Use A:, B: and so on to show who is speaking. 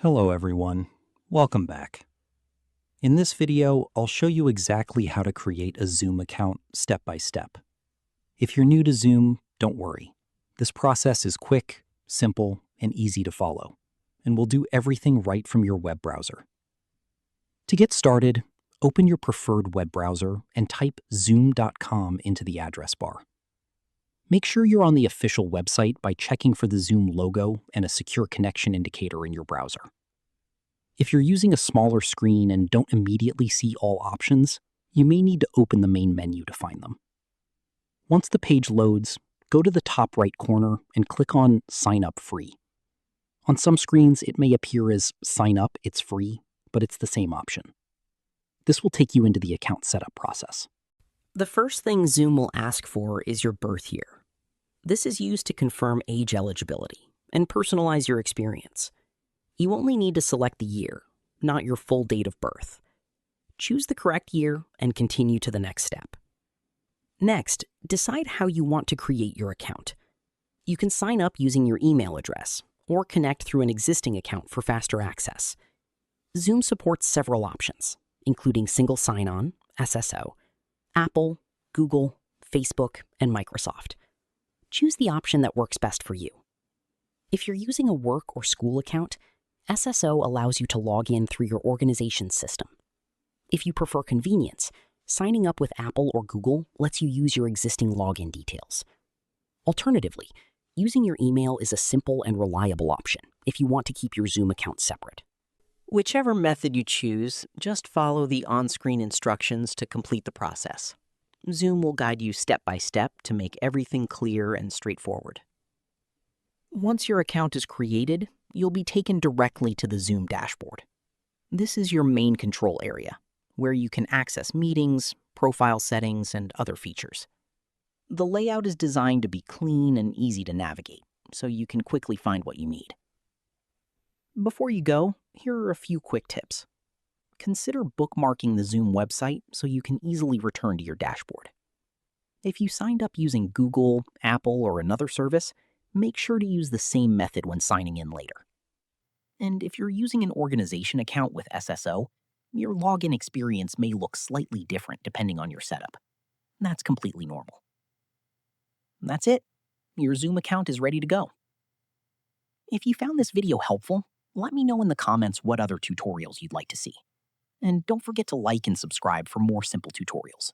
A: Hello everyone, welcome back. In this video, I'll show you exactly how to create a Zoom account step by step. If you're new to Zoom, don't worry. This process is quick, simple, and easy to follow, and will do everything right from your web browser. To get started, open your preferred web browser and type zoom.com into the address bar. Make sure you're on the official website by checking for the Zoom logo and a secure connection indicator in your browser. If you're using a smaller screen and don't immediately see all options, you may need to open the main menu to find them. Once the page loads, go to the top right corner and click on Sign Up Free. On some screens, it may appear as Sign Up, it's free, but it's the same option. This will take you into the account setup process.
B: The first thing Zoom will ask for is your birth year. This is used to confirm age eligibility and personalize your experience. You only need to select the year, not your full date of birth. Choose the correct year and continue to the next step. Next, decide how you want to create your account. You can sign up using your email address or connect through an existing account for faster access. Zoom supports several options, including single sign-on, SSO, Apple, Google, Facebook, and Microsoft. Choose the option that works best for you. If you're using a work or school account, SSO allows you to log in through your organization's system. If you prefer convenience, signing up with Apple or Google lets you use your existing login details. Alternatively, using your email is a simple and reliable option if you want to keep your Zoom account separate.
C: Whichever method you choose, just follow the on-screen instructions to complete the process. Zoom will guide you step by step to make everything clear and straightforward. Once your account is created, you'll be taken directly to the Zoom dashboard. This is your main control area, where you can access meetings, profile settings, and other features. The layout is designed to be clean and easy to navigate, so you can quickly find what you need. Before you go, here are a few quick tips. Consider bookmarking the Zoom website so you can easily return to your dashboard. If you signed up using Google, Apple, or another service, make sure to use the same method when signing in later. And if you're using an organization account with SSO, your login experience may look slightly different depending on your setup. That's completely normal. That's it. Your Zoom account is ready to go. If you found this video helpful, let me know in the comments what other tutorials you'd like to see. And don't forget to like and subscribe for more simple tutorials.